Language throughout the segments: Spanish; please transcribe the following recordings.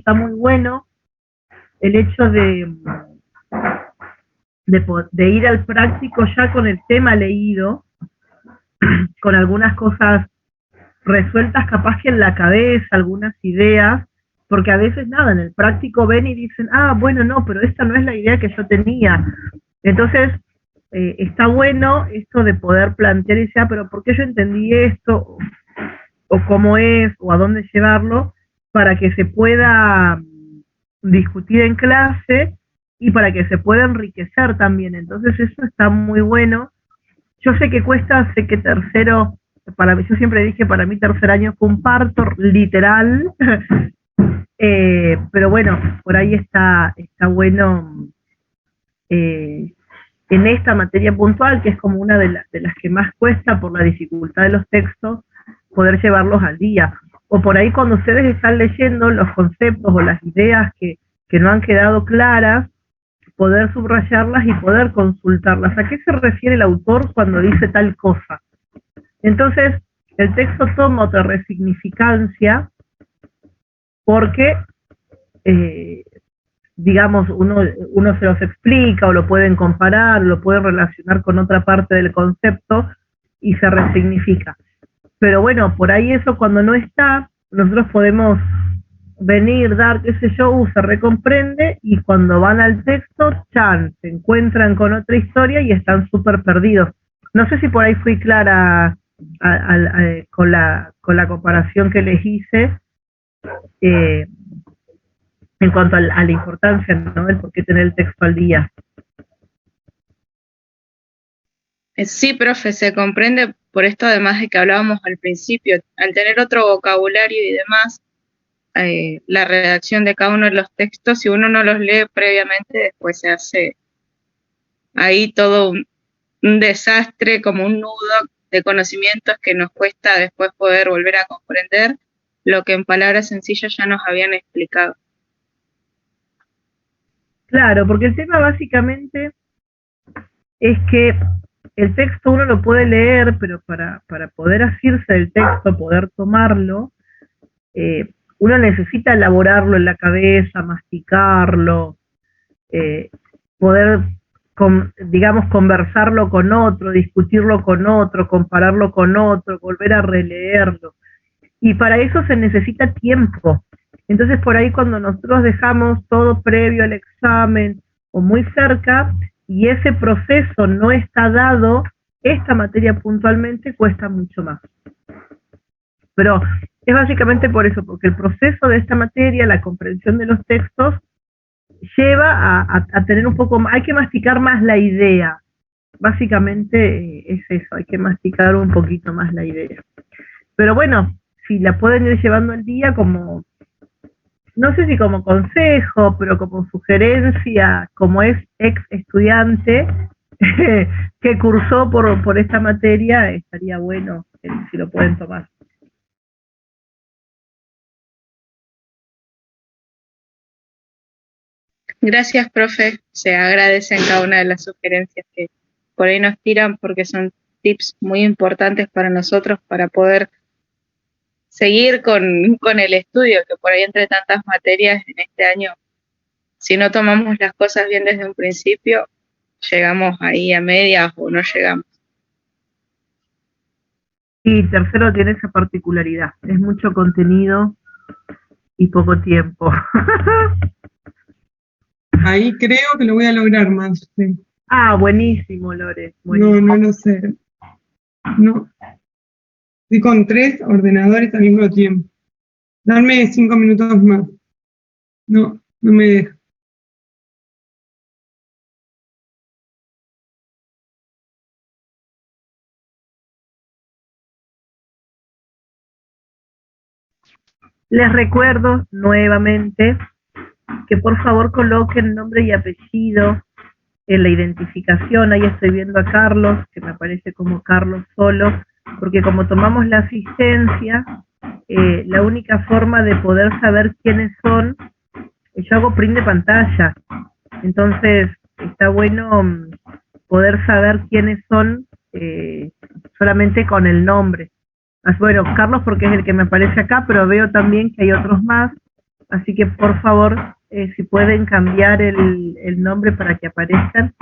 está muy bueno el hecho de ir al práctico ya con el tema leído, con algunas cosas resueltas capaz que en la cabeza, algunas ideas, porque a veces nada, en el práctico ven y dicen, ah, bueno, no, pero esta no es la idea que yo tenía. Entonces, está bueno esto de poder plantear y decir, ah, pero ¿por qué yo entendí esto? O cómo es, o a dónde llevarlo, para que se pueda discutir en clase y para que se pueda enriquecer también. Entonces eso está muy bueno. Yo sé que cuesta, sé que tercero, para mí, yo siempre dije, para mí tercer año fue un parto, literal, pero bueno, por ahí está bueno en esta materia puntual, que es como una de las que más cuesta por la dificultad de los textos, poder llevarlos al día. O por ahí cuando ustedes están leyendo los conceptos o las ideas que no han quedado claras, poder subrayarlas y poder consultarlas. ¿A qué se refiere el autor cuando dice tal cosa? Entonces, el texto toma otra resignificancia porque, digamos, uno se los explica o lo pueden comparar, lo pueden relacionar con otra parte del concepto y se resignifica. Pero bueno, por ahí eso cuando no está, nosotros podemos venir, dar, qué sé yo, se recomprende y cuando van al texto, chan, se encuentran con otra historia y están súper perdidos. No sé si por ahí fui clara con la comparación que les hice en cuanto a la importancia, ¿no? El por qué tener el texto al día. Sí, profe, se comprende por esto además de que hablábamos al principio, al tener otro vocabulario y demás, la redacción de cada uno de los textos, si uno no los lee previamente, después se hace ahí todo un desastre, como un nudo de conocimientos que nos cuesta después poder volver a comprender lo que en palabras sencillas ya nos habían explicado. Claro, porque el tema básicamente es que el texto uno lo puede leer, pero para poder asirse del texto, poder tomarlo, uno necesita elaborarlo en la cabeza, masticarlo, poder, digamos, conversarlo con otro, discutirlo con otro, compararlo con otro, volver a releerlo. Y para eso se necesita tiempo. Entonces por ahí cuando nosotros dejamos todo previo al examen o muy cerca y ese proceso no está dado, esta materia puntualmente cuesta mucho más. Pero es básicamente por eso, porque el proceso de esta materia, la comprensión de los textos, lleva a tener un poco más, hay que masticar más la idea. Básicamente es eso, hay que masticar un poquito más la idea. Pero bueno, si la pueden ir llevando al día como, no sé si como consejo, pero como sugerencia, como es ex estudiante que cursó por esta materia, estaría bueno si lo pueden tomar. Gracias, profe. Se agradecen cada una de las sugerencias que por ahí nos tiran porque son tips muy importantes para nosotros para poder seguir con el estudio, que por ahí entre tantas materias en este año, si no tomamos las cosas bien desde un principio, llegamos ahí a medias o no llegamos. Y tercero tiene esa particularidad, es mucho contenido y poco tiempo. Ahí creo que lo voy a lograr más. Sí. Ah, buenísimo, Lore. Buenísimo. No lo sé. No. Estoy con 3 ordenadores al mismo tiempo. Darme 5 minutos más. No me deja. Les recuerdo nuevamente que por favor coloquen nombre y apellido en la identificación. Ahí estoy viendo a Carlos, que me aparece como Carlos solo, porque como tomamos la asistencia, la única forma de poder saber quiénes son, yo hago print de pantalla. Entonces, está bueno poder saber quiénes son solamente con el nombre. Bueno, Carlos porque es el que me aparece acá, pero veo también que hay otros más. así que por favor, si pueden cambiar el nombre para que aparezcan.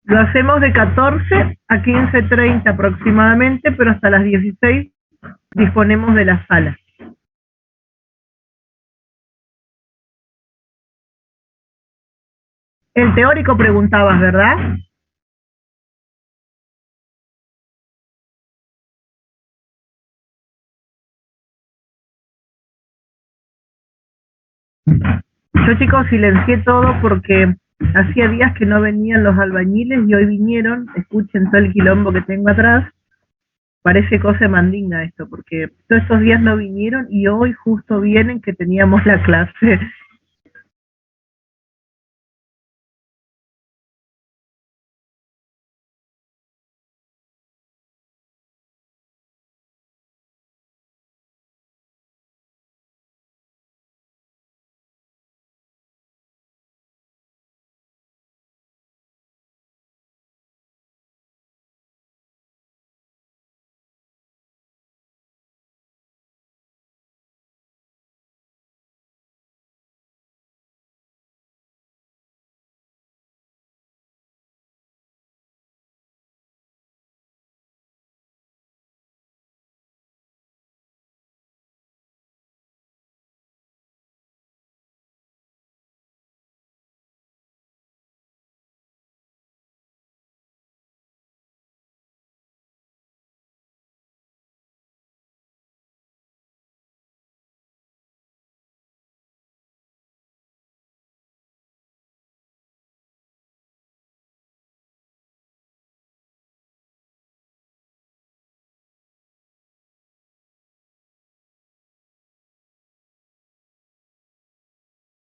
Lo hacemos de 14 a 15:30 aproximadamente, pero hasta las 16 disponemos de la sala. El teórico preguntabas, ¿verdad? Yo, chicos, silencié todo porque hacía días que no venían los albañiles y hoy vinieron. Escuchen todo el quilombo que tengo atrás. Parece cosa de mandinga esto, porque todos estos días no vinieron y hoy justo vienen que teníamos la clase.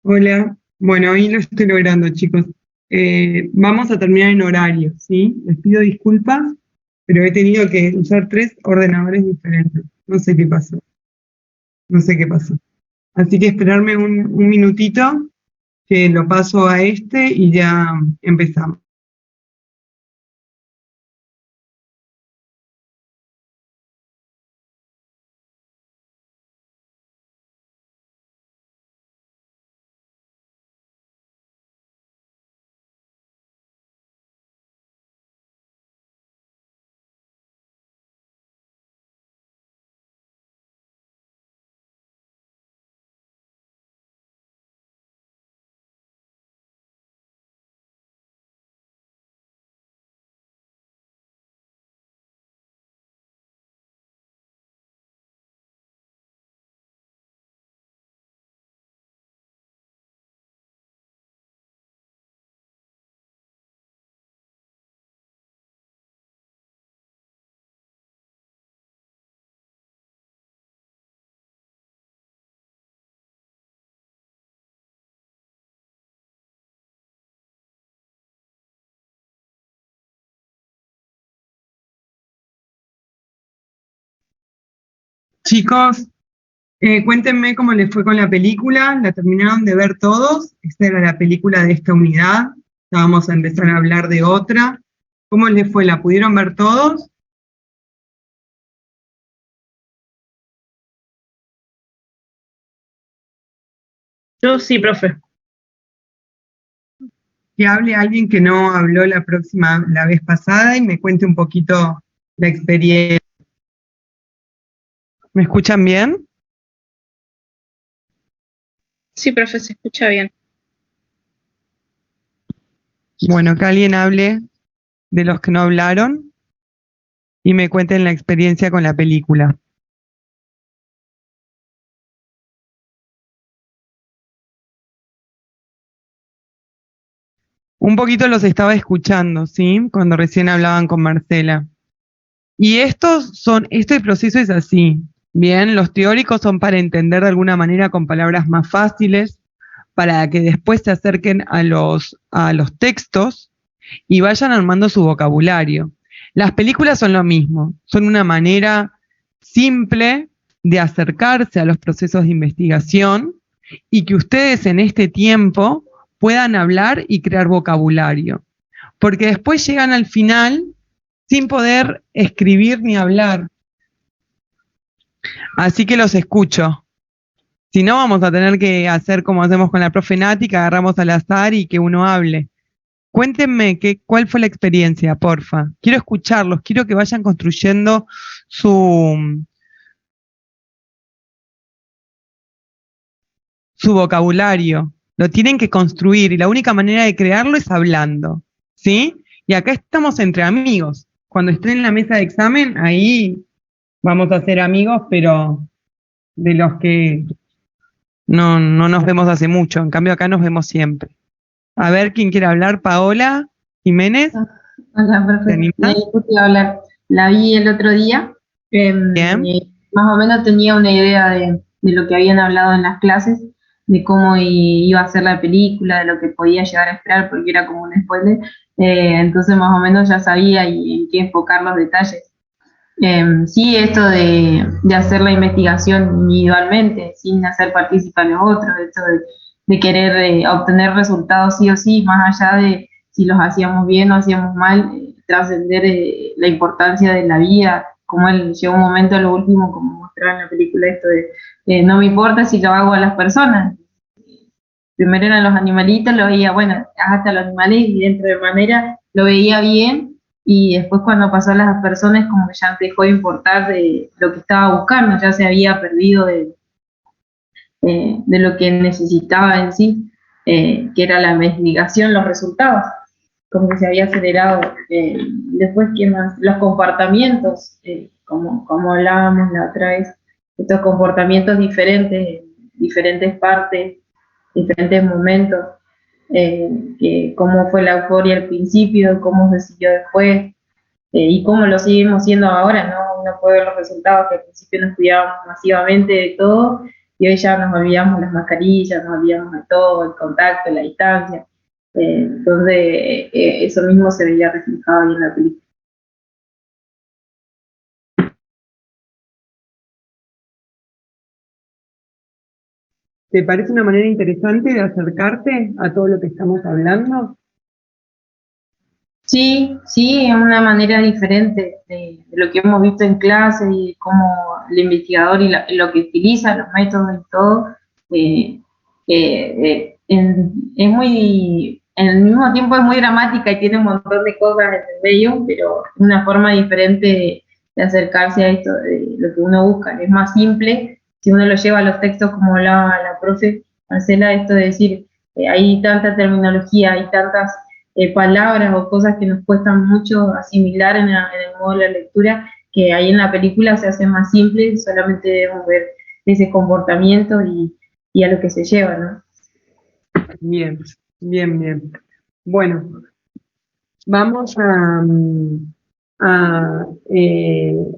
Hola, bueno, hoy lo estoy logrando, chicos. Vamos a terminar en horario, ¿sí? Les pido disculpas, pero he tenido que usar 3 ordenadores diferentes. No sé qué pasó, no sé qué pasó. Así que esperarme un minutito, que lo paso a este y ya empezamos. Chicos, cuéntenme cómo les fue con la película. ¿La terminaron de ver todos? Esta era la película de esta unidad. Ya vamos a empezar a hablar de otra. ¿Cómo les fue? ¿La pudieron ver todos? Yo sí, profe. Que hable alguien que no habló la vez pasada y me cuente un poquito la experiencia. ¿Me escuchan bien? Sí, profe, se escucha bien. Bueno, que alguien hable de los que no hablaron y me cuenten la experiencia con la película. Un poquito los estaba escuchando, ¿sí? Cuando recién hablaban con Marcela. Y este proceso es así. Bien, los teóricos son para entender de alguna manera con palabras más fáciles, para que después se acerquen a los textos y vayan armando su vocabulario. Las películas son lo mismo, son una manera simple de acercarse a los procesos de investigación y que ustedes en este tiempo puedan hablar y crear vocabulario. Porque después llegan al final sin poder escribir ni hablar. Así que los escucho. Si no, vamos a tener que hacer como hacemos con la profe Nati, que agarramos al azar y que uno hable. Cuéntenme cuál fue la experiencia, porfa. Quiero escucharlos, quiero que vayan construyendo su, su vocabulario. Lo tienen que construir y la única manera de crearlo es hablando, ¿sí? Y acá estamos entre amigos. Cuando estén en la mesa de examen, ahí vamos a ser amigos, pero de los que no nos vemos hace mucho. En cambio, acá nos vemos siempre. A ver, ¿quién quiere hablar? Paola Jiménez, Hola, ¿te profe. Me animás? disculpe hablar. La vi el otro día. Bien. Y más o menos tenía una idea de lo que habían hablado en las clases, de cómo iba a ser la película, de lo que podía llegar a esperar, porque era como un spoiler. Entonces, más o menos ya sabía y en qué enfocar los detalles. Sí, esto de hacer la investigación individualmente, sin hacer participar a los otros, esto de querer obtener resultados sí o sí, más allá de si los hacíamos bien o hacíamos mal, trascender la importancia de la vida, como él llegó un momento a lo último, como mostraba en la película, esto de no me importa si lo hago a las personas. Primero eran los animalitos, lo veía, bueno, hasta los animales y dentro de manera lo veía bien y después cuando pasó a las personas como que ya dejó de importar de lo que estaba buscando, ya se había perdido de lo que necesitaba en sí, que era la investigación, los resultados, como que se había acelerado. Después, ¿qué más? Los comportamientos, como hablábamos la otra vez, estos comportamientos diferentes, diferentes partes, diferentes momentos, cómo fue la euforia al principio, cómo se siguió después, y cómo lo seguimos siendo ahora, ¿no? Uno puede ver los resultados que al principio nos cuidábamos masivamente de todo y hoy ya nos olvidamos las mascarillas, nos olvidamos de todo, el contacto, la distancia. Entonces, eso mismo se veía reflejado ahí en la película. ¿Te parece una manera interesante de acercarte a todo lo que estamos hablando? Sí, sí, es una manera diferente de lo que hemos visto en clase y cómo el investigador y lo que utiliza, los métodos y todo, eh, es muy, en el mismo tiempo es muy dramática y tiene un montón de cosas en el medio, pero es una forma diferente de acercarse a esto, de lo que uno busca. Es más simple si uno lo lleva a los textos como hablaba la profe Marcela, esto de decir, hay tanta terminología, hay tantas palabras o cosas que nos cuestan mucho asimilar en el modo de la lectura, que ahí en la película se hace más simple, solamente debemos ver ese comportamiento y a lo que se lleva, ¿no? Bien, bien, bien. Bueno, vamos a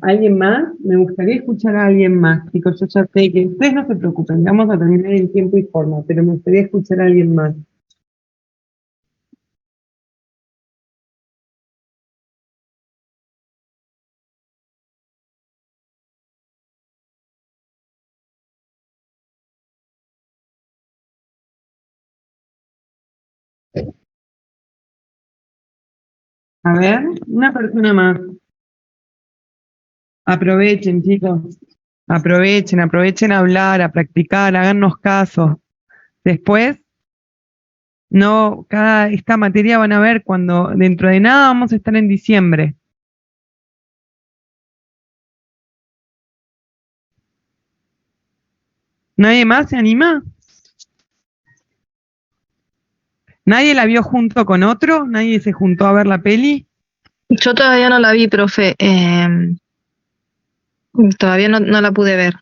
alguien más. Me gustaría escuchar a alguien más, chicos. Yo ya sé que ustedes no se preocupen, vamos a terminar en tiempo y forma, pero me gustaría escuchar a alguien más. A ver, una persona más. Aprovechen, chicos. Aprovechen a hablar, a practicar, háganos caso. Después, no, esta materia van a ver cuando dentro de nada vamos a estar en diciembre. ¿Nadie más se anima? ¿Nadie la vio junto con otro? ¿Nadie se juntó a ver la peli? Yo todavía no la vi, profe. Todavía no la pude ver.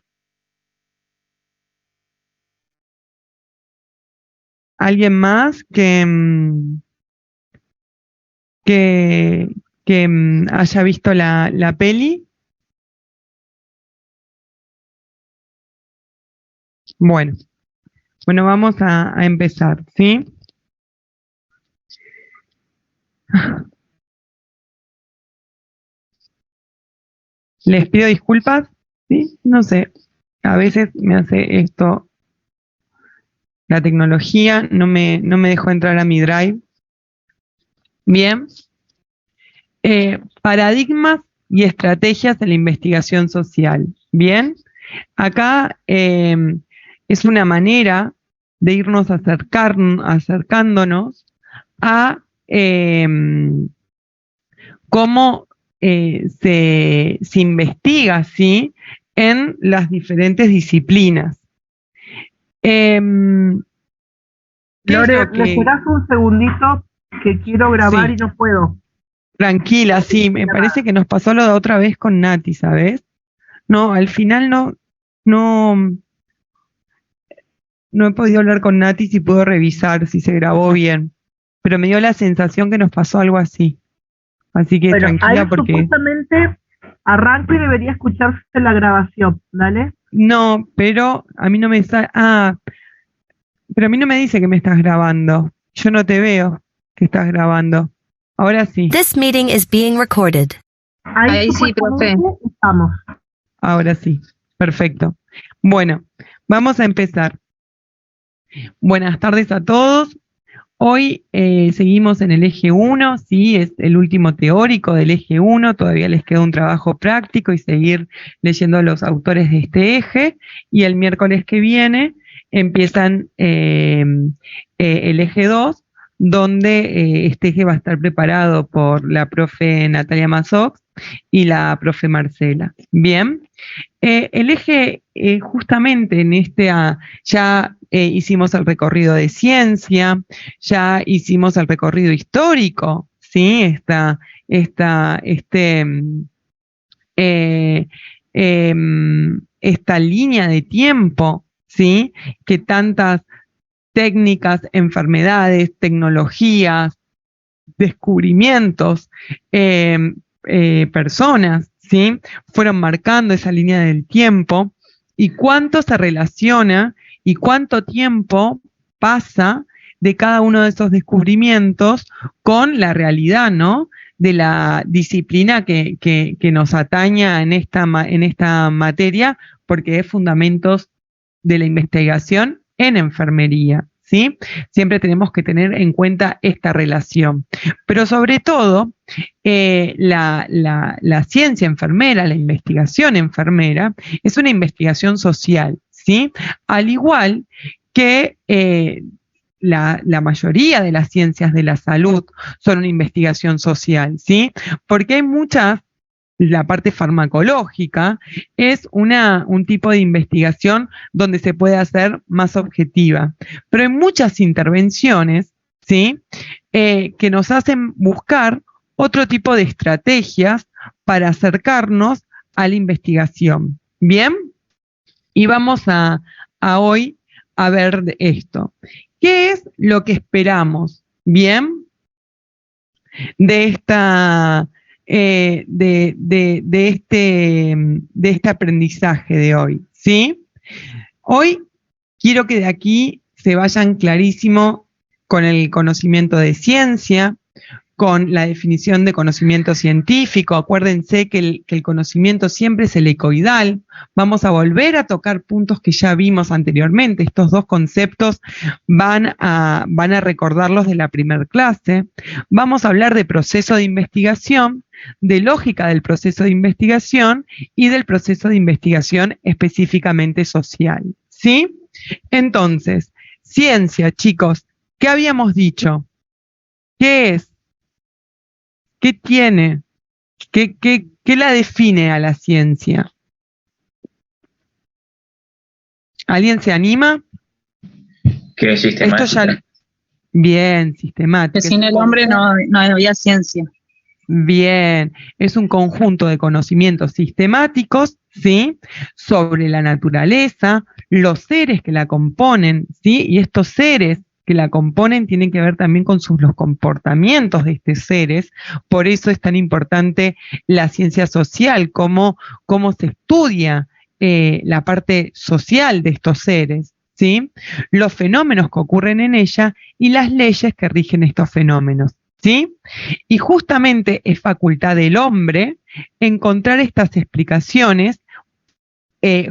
¿Alguien más que haya visto la peli? Bueno, vamos a empezar, ¿sí? Les pido disculpas, ¿sí? No sé, a veces me hace esto, la tecnología no me dejó entrar a mi Drive. Bien. Paradigmas y estrategias de la investigación social. Bien. Acá es una manera de irnos acercándonos a cómo se investiga, ¿sí?, en las diferentes disciplinas. Lore, ¿me esperás un segundito que quiero grabar Sí. y no puedo? Tranquila, sí, me parece que nos pasó lo de otra vez con Nati, ¿sabes? No, al final no he podido hablar con Nati si puedo revisar si se grabó bien, pero me dio la sensación que nos pasó algo así. Así que Bueno, tranquila ahí porque... supuestamente arranco y debería escucharse la grabación, ¿dale? No, pero a mí no me sale... Ah, pero a mí no me dice que me estás grabando. Yo no te veo que estás grabando. Ahora sí. This meeting is being recorded. Ahí sí, profe. Estamos. Ahora sí. Perfecto. Bueno, vamos a empezar. Buenas tardes a todos. Hoy seguimos en el eje 1, sí, es el último teórico del eje 1, todavía les queda un trabajo práctico y seguir leyendo a los autores de este eje, y el miércoles que viene empiezan el eje 2, donde este eje va a estar preparado por la profe Natalia Mazox y la profe Marcela. Bien. El eje, justamente en ya hicimos el recorrido de ciencia, ya hicimos el recorrido histórico, ¿sí? Esta línea de tiempo, ¿sí?, que tantas técnicas, enfermedades, tecnologías, descubrimientos, personas, ¿sí?, fueron marcando esa línea del tiempo, y cuánto se relaciona y cuánto tiempo pasa de cada uno de esos descubrimientos con la realidad, ¿no?, de la disciplina que nos ataña en esta materia, porque es fundamentos de la investigación en enfermería, ¿sí? Siempre tenemos que tener en cuenta esta relación. Pero sobre todo, la ciencia enfermera, la investigación enfermera, es una investigación social, ¿sí? Al igual que la mayoría de las ciencias de la salud son una investigación social, ¿sí? Porque hay la parte farmacológica es un tipo de investigación donde se puede hacer más objetiva, pero hay muchas intervenciones, ¿sí?, que nos hacen buscar otro tipo de estrategias para acercarnos a la investigación. Bien, y vamos a hoy a ver esto. ¿Qué es lo que esperamos? Bien, de este aprendizaje de hoy, ¿sí? Hoy quiero que de aquí se vayan clarísimo con el conocimiento de ciencia, con la definición de conocimiento científico. Acuérdense que el conocimiento siempre es helicoidal. Vamos a volver a tocar puntos que ya vimos anteriormente. Estos dos conceptos van a recordarlos de la primera clase. Vamos a hablar de proceso de investigación, de lógica del proceso de investigación y del proceso de investigación específicamente social, ¿sí? Entonces, ciencia, chicos, ¿qué habíamos dicho? ¿Qué es? ¿Qué tiene? ¿Qué la define a la ciencia? ¿Alguien se anima? Que es sistemática. Esto ya... Bien, sistemática. Que sin el hombre no había ciencia. Bien, es un conjunto de conocimientos sistemáticos, ¿sí? Sobre la naturaleza, los seres que la componen, ¿sí? Y estos seres que la componen tienen que ver también con los comportamientos de estos seres. Por eso es tan importante la ciencia social, cómo se estudia la parte social de estos seres, ¿sí? Los fenómenos que ocurren en ella y las leyes que rigen estos fenómenos, ¿sí? Y justamente es facultad del hombre encontrar estas explicaciones,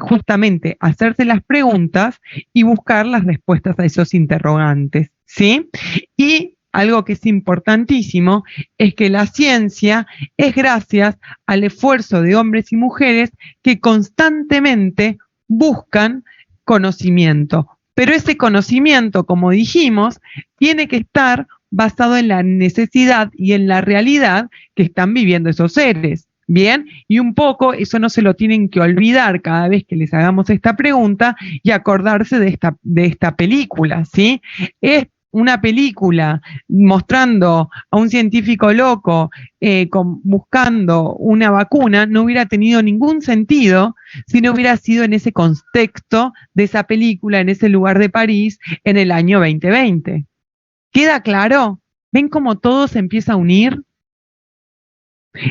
justamente hacerse las preguntas y buscar las respuestas a esos interrogantes, ¿sí? Y algo que es importantísimo es que la ciencia es gracias al esfuerzo de hombres y mujeres que constantemente buscan conocimiento. Pero ese conocimiento, como dijimos, tiene que estar basado en la necesidad y en la realidad que están viviendo esos seres. Bien, y un poco eso no se lo tienen que olvidar cada vez que les hagamos esta pregunta y acordarse de esta película, ¿sí? Es una película mostrando a un científico loco buscando una vacuna, no hubiera tenido ningún sentido si no hubiera sido en ese contexto de esa película, en ese lugar de París, en el año 2020. ¿Queda claro? ¿Ven cómo todo se empieza a unir?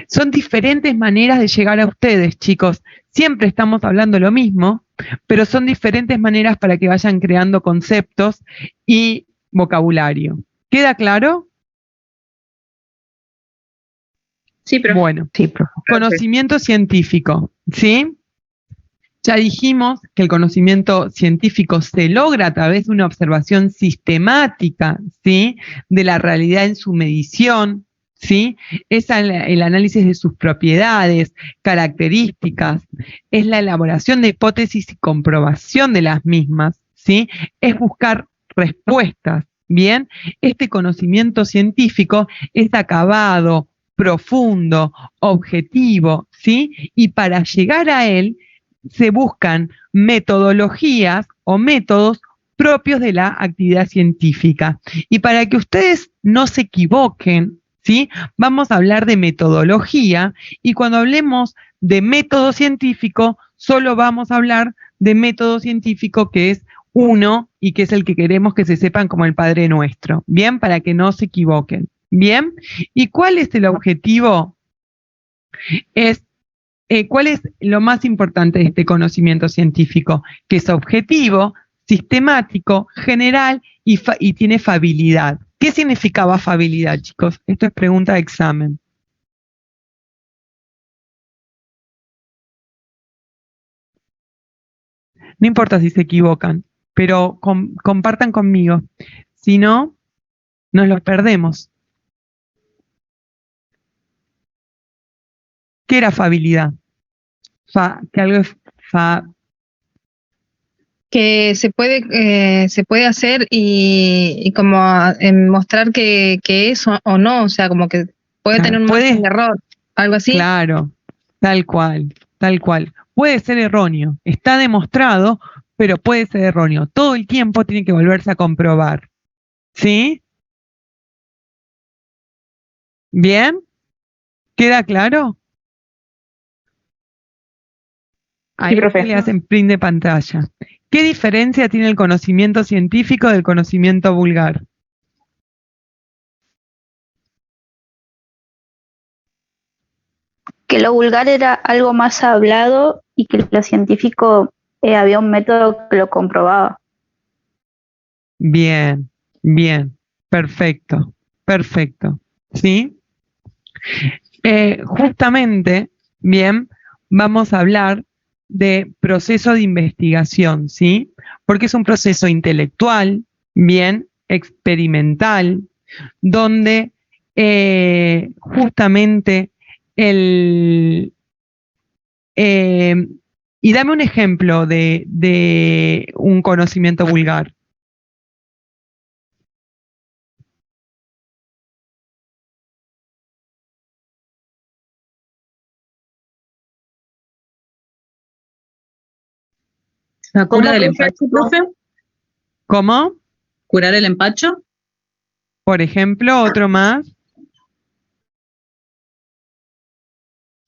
Son diferentes maneras de llegar a ustedes, chicos. Siempre estamos hablando lo mismo, pero son diferentes maneras para que vayan creando conceptos y vocabulario. ¿Queda claro? Sí, profe. Bueno, sí, conocimiento científico, ¿sí? Ya dijimos que el conocimiento científico se logra a través de una observación sistemática, ¿sí? De la realidad en su medición, ¿sí? Es el análisis de sus propiedades, características, es la elaboración de hipótesis y comprobación de las mismas, ¿sí? Es buscar respuestas, ¿bien? Este conocimiento científico es acabado, profundo, objetivo, ¿sí? Y para llegar a él se buscan metodologías o métodos propios de la actividad científica. Y para que ustedes no se equivoquen, ¿sí? Vamos a hablar de metodología y cuando hablemos de método científico, solo vamos a hablar de método científico que es uno y que es el que queremos que se sepan como el Padre Nuestro, ¿bien? Para que no se equivoquen, ¿bien? ¿Y cuál es el objetivo? ¿Cuál es lo más importante de este conocimiento científico? Que es objetivo, sistemático, general y tiene fabilidad. ¿Qué significaba fabilidad, chicos? Esto es pregunta de examen. No importa si se equivocan, pero compartan conmigo. Si no, nos los perdemos. ¿Qué era fabilidad? Que algo es Que se puede hacer y como mostrar que es o no, o sea, como que puede tener un margen de error, algo así. Claro, tal cual, tal cual. Puede ser erróneo, está demostrado, pero puede ser erróneo. Todo el tiempo tiene que volverse a comprobar. ¿Sí? ¿Bien? ¿Queda claro? Ahí le hacen print de pantalla. ¿Qué diferencia tiene el conocimiento científico del conocimiento vulgar? Que lo vulgar era algo más hablado y que lo científico había un método que lo comprobaba. Bien, bien, perfecto, perfecto. ¿sí? Justamente, bien, vamos a hablar de proceso de investigación, ¿sí? Porque es un proceso intelectual, bien, experimental, donde justamente el... y dame un ejemplo de un conocimiento vulgar. ¿La cura del empacho, profe? ¿Cómo? ¿Curar el empacho? Por ejemplo, otro más.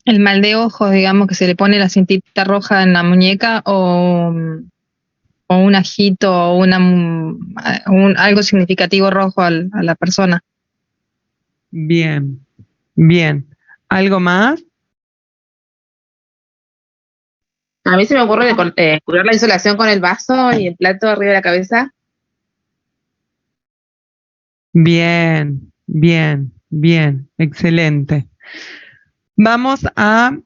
El mal de ojos, digamos, que se le pone la cintita roja en la muñeca o un ajito o algo significativo rojo a la persona. Bien, bien. ¿Algo más? A mí se me ocurre curar la insolación con el vaso y el plato arriba de la cabeza. Bien, bien, bien, excelente. Vamos a...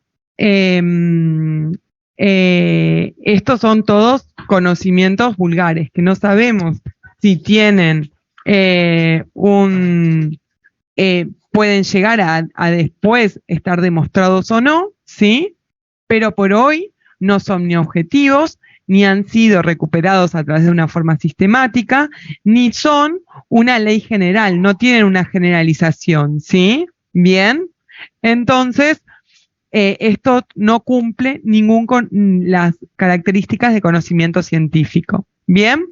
estos son todos conocimientos vulgares, que no sabemos si tienen pueden llegar a después estar demostrados o no, ¿sí? Pero por hoy no son ni objetivos, ni han sido recuperados a través de una forma sistemática, ni son una ley general, no tienen una generalización, ¿sí? Bien, entonces esto no cumple las características de conocimiento científico. Bien,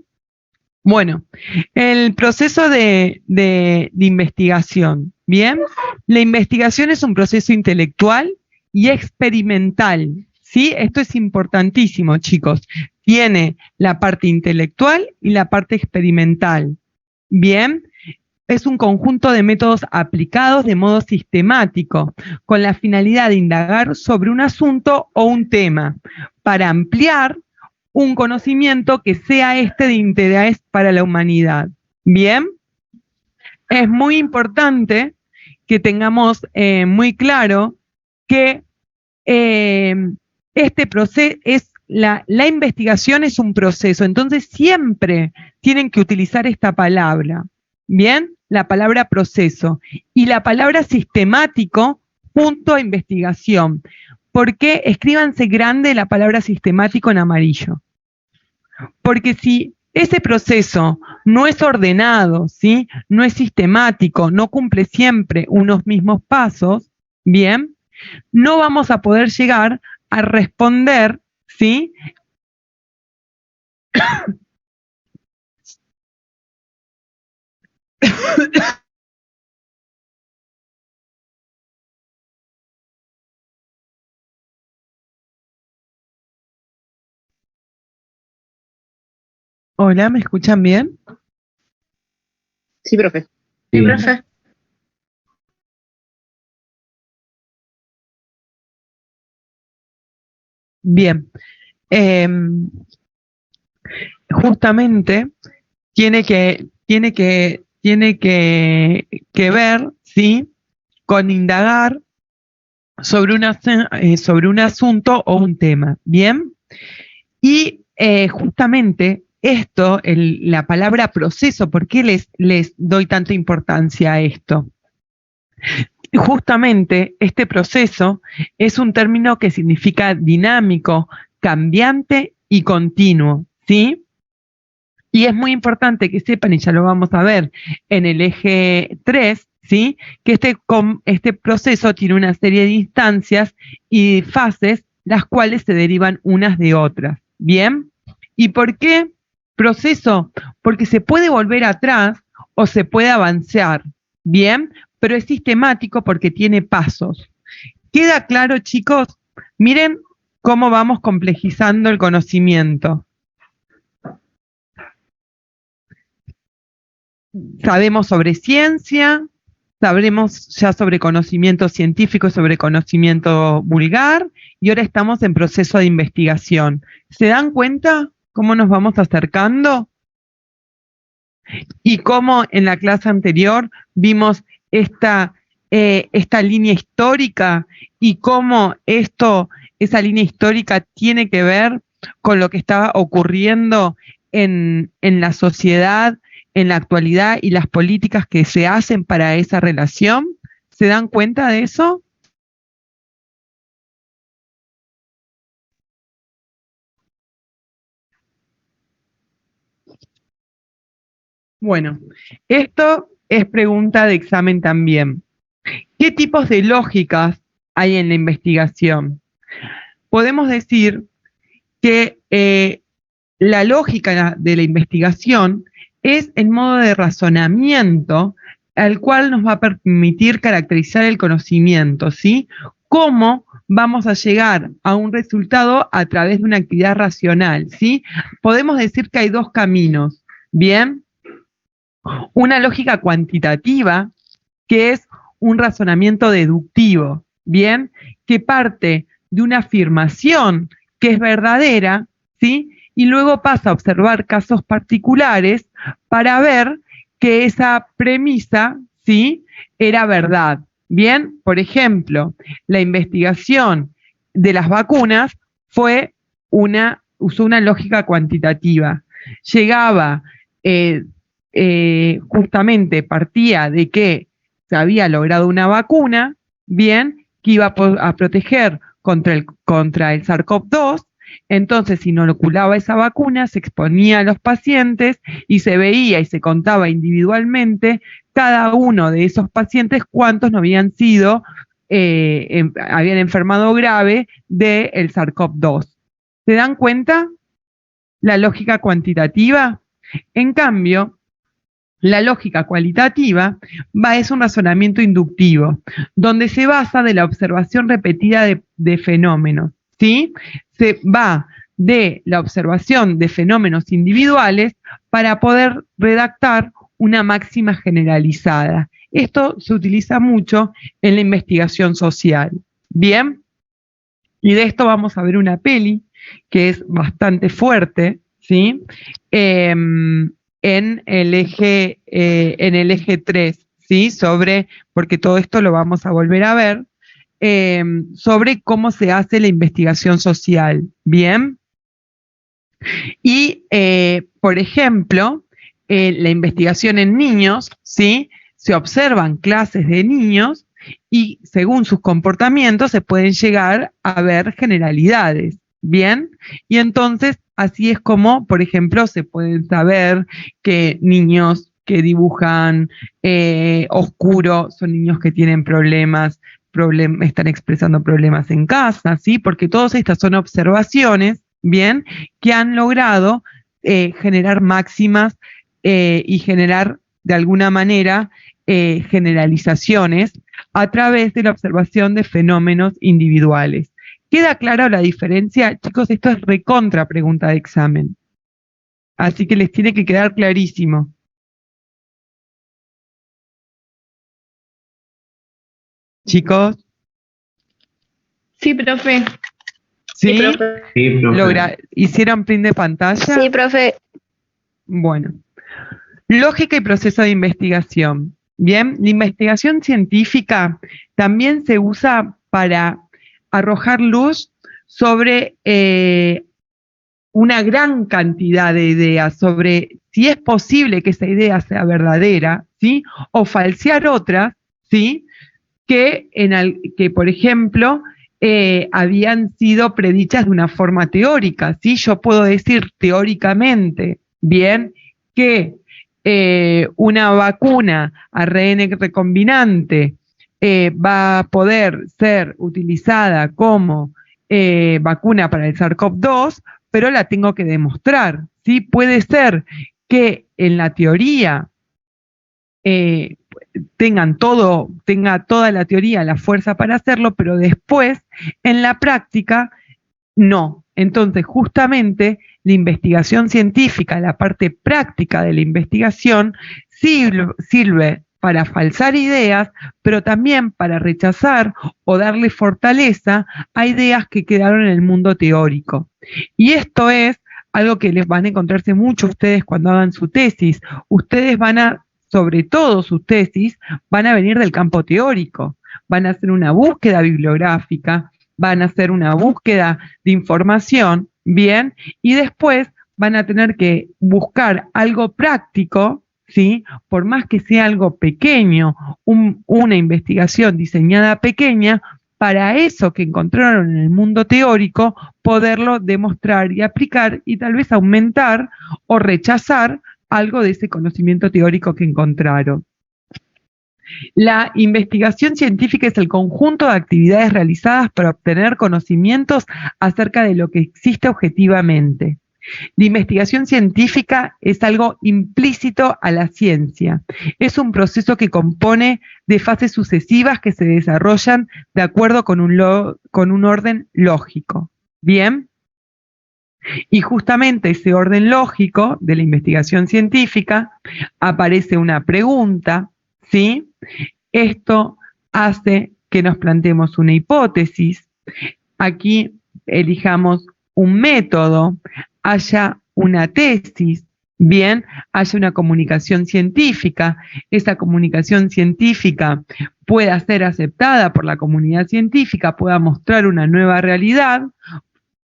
bueno, el proceso de investigación, ¿bien? La investigación es un proceso intelectual y experimental, ¿sí? Esto es importantísimo, chicos. Tiene la parte intelectual y la parte experimental, ¿bien? Es un conjunto de métodos aplicados de modo sistemático, con la finalidad de indagar sobre un asunto o un tema, para ampliar un conocimiento que sea de interés para la humanidad. Bien, es muy importante que tengamos muy claro que este proceso la investigación es un proceso, entonces siempre tienen que utilizar esta palabra, ¿bien? La palabra proceso y la palabra sistemático junto a investigación. ¿Por qué? Escríbanse grande la palabra sistemático en amarillo. Porque si ese proceso no es ordenado, ¿sí? No es sistemático, no cumple siempre unos mismos pasos, bien, no vamos a poder llegar a responder, ¿sí? Hola, ¿me escuchan bien? Sí, profe. Sí. Sí, profe. Bien. Justamente tiene que ver, ¿sí? Con indagar sobre un asunto o un tema, ¿bien? Y justamente esto, la palabra proceso, ¿por qué les doy tanta importancia a esto? Justamente este proceso es un término que significa dinámico, cambiante y continuo, ¿sí? Y es muy importante que sepan, y ya lo vamos a ver en el eje 3, ¿sí? Que este proceso tiene una serie de instancias y fases, las cuales se derivan unas de otras, ¿bien? ¿Y por qué proceso? Porque se puede volver atrás o se puede avanzar, ¿bien? Pero es sistemático porque tiene pasos. ¿Queda claro, chicos? Miren cómo vamos complejizando el conocimiento. Sabemos sobre ciencia, sabremos ya sobre conocimiento científico, sobre conocimiento vulgar, y ahora estamos en proceso de investigación. ¿Se dan cuenta cómo nos vamos acercando? Y cómo en la clase anterior vimos esta línea histórica y cómo esa línea histórica tiene que ver con lo que estaba ocurriendo en la sociedad, en la actualidad y las políticas que se hacen para esa relación? ¿Se dan cuenta de eso? Bueno, esto es pregunta de examen también. ¿Qué tipos de lógicas hay en la investigación? Podemos decir que la lógica de la investigación es el modo de razonamiento al cual nos va a permitir caracterizar el conocimiento, ¿sí? ¿Cómo vamos a llegar a un resultado a través de una actividad racional, ¿sí? Podemos decir que hay dos caminos, ¿bien? Una lógica cuantitativa, que es un razonamiento deductivo, ¿bien? Que parte de una afirmación que es verdadera, ¿sí? Y luego pasa a observar casos particulares para ver que esa premisa, ¿sí?, era verdad. Bien, por ejemplo, la investigación de las vacunas usó una lógica cuantitativa. Llegaba, justamente partía de que se había logrado una vacuna, bien, que iba a proteger contra el SARS-CoV-2. Entonces, inoculaba esa vacuna, se exponía a los pacientes y se veía y se contaba individualmente cada uno de esos pacientes cuántos no habían sido, habían enfermado grave del SARS-CoV-2. ¿Se dan cuenta? La lógica cuantitativa. En cambio, la lógica cualitativa es un razonamiento inductivo, donde se basa de la observación repetida de fenómenos, ¿sí? Se va de la observación de fenómenos individuales para poder redactar una máxima generalizada. Esto se utiliza mucho en la investigación social. Bien, y de esto vamos a ver una peli que es bastante fuerte, ¿sí? En el eje 3, ¿sí? Porque todo esto lo vamos a volver a ver, sobre cómo se hace la investigación social, ¿bien? Y, por ejemplo, la investigación en niños, ¿sí? Se observan clases de niños y según sus comportamientos se pueden llegar a ver generalidades, ¿bien? Y entonces así es como, por ejemplo, se pueden saber que niños que dibujan oscuro son niños que tienen problemas, están expresando problemas en casa, ¿sí? Porque todas estas son observaciones, ¿bien?, que han logrado generar máximas y generar de alguna manera generalizaciones a través de la observación de fenómenos individuales. ¿Queda clara la diferencia? Chicos, esto es recontra pregunta de examen. Así que les tiene que quedar clarísimo. Chicos. Sí, profe. ¿Sí? Sí, profe. ¿Hicieron print de pantalla? Sí, profe. Bueno. Lógica y proceso de investigación. Bien, la investigación científica también se usa para arrojar luz sobre una gran cantidad de ideas, sobre si es posible que esa idea sea verdadera, ¿sí? O falsear otras, ¿sí? Que por ejemplo, habían sido predichas de una forma teórica, ¿sí? Yo puedo decir teóricamente, bien, que una vacuna ARN recombinante va a poder ser utilizada como vacuna para el SARS-CoV-2, pero la tengo que demostrar, ¿sí? Puede ser que en la teoría tenga toda la teoría la fuerza para hacerlo, pero después en la práctica no. Entonces, justamente la investigación científica, la parte práctica de la investigación, sirve para falsar ideas, pero también para rechazar o darle fortaleza a ideas que quedaron en el mundo teórico. Y esto es algo que les van a encontrarse mucho ustedes cuando hagan su tesis. Ustedes van a sobre todo sus tesis, van a venir del campo teórico, van a hacer una búsqueda bibliográfica, van a hacer una búsqueda de información, bien, y después van a tener que buscar algo práctico, ¿sí? Por más que sea algo pequeño, una investigación diseñada pequeña, para eso que encontraron en el mundo teórico, poderlo demostrar y aplicar y tal vez aumentar o rechazar algo de ese conocimiento teórico que encontraron. La investigación científica es el conjunto de actividades realizadas para obtener conocimientos acerca de lo que existe objetivamente. La investigación científica es algo implícito a la ciencia. Es un proceso que compone de fases sucesivas que se desarrollan de acuerdo con un orden lógico. ¿Bien? Y justamente ese orden lógico de la investigación científica aparece una pregunta, ¿sí? Esto hace que nos planteemos una hipótesis. Aquí elijamos un método, haya una tesis, bien, haya una comunicación científica. Esa comunicación científica pueda ser aceptada por la comunidad científica, pueda mostrar una nueva realidad,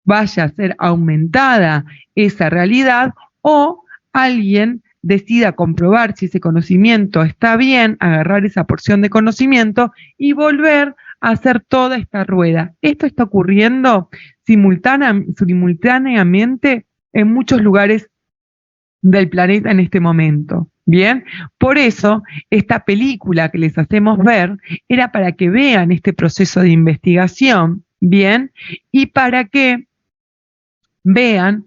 vaya a ser aumentada esa realidad o alguien decida comprobar si ese conocimiento está bien, agarrar esa porción de conocimiento y volver a hacer toda esta rueda. Esto está ocurriendo simultáneamente en muchos lugares del planeta en este momento. Bien, por eso esta película que les hacemos ver era para que vean este proceso de investigación, bien, y para que vean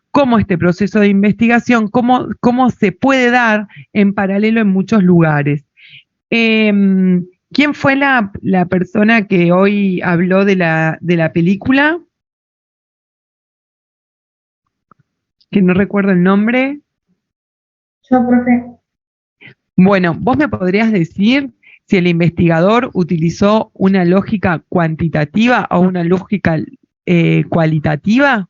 cómo este proceso de investigación, cómo se puede dar en paralelo en muchos lugares. ¿Quién fue la persona que hoy habló de la película? Que no recuerdo el nombre. Yo, profe. Bueno, ¿vos me podrías decir si el investigador utilizó una lógica cuantitativa o una lógica cualitativa?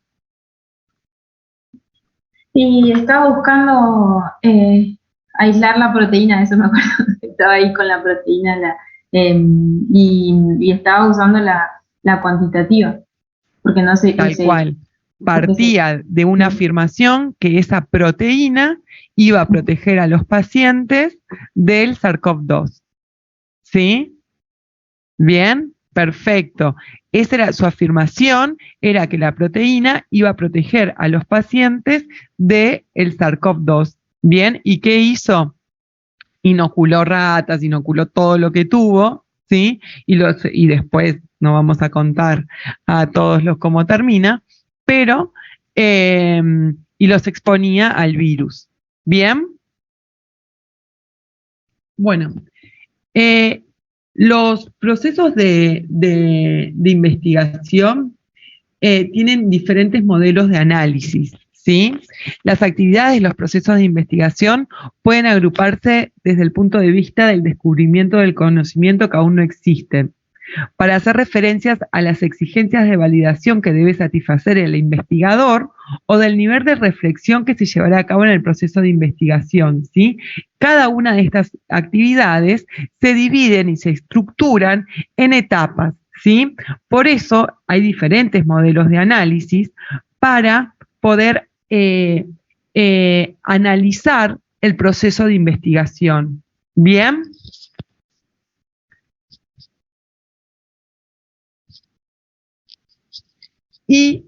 Y estaba buscando aislar la proteína, eso me acuerdo. Estaba ahí con la proteína y estaba usando la cuantitativa, porque no sé. Tal cual. Partía de una afirmación que esa proteína iba a proteger a los pacientes del SARS-CoV-2. ¿Sí? ¿Bien? Perfecto. Esa era su afirmación, era que la proteína iba a proteger a los pacientes del SARS-CoV-2. ¿Bien? ¿Y qué hizo? Inoculó ratas, inoculó todo lo que tuvo, ¿sí? Y después no vamos a contar a todos los cómo termina, pero, y los exponía al virus. ¿Bien? Bueno, los procesos de investigación tienen diferentes modelos de análisis, ¿sí? Las actividades de los procesos de investigación pueden agruparse desde el punto de vista del descubrimiento del conocimiento que aún no existe, para hacer referencias a las exigencias de validación que debe satisfacer el investigador o del nivel de reflexión que se llevará a cabo en el proceso de investigación, ¿sí? Cada una de estas actividades se dividen y se estructuran en etapas, ¿sí? Por eso hay diferentes modelos de análisis para poder analizar el proceso de investigación. ¿Bien? Y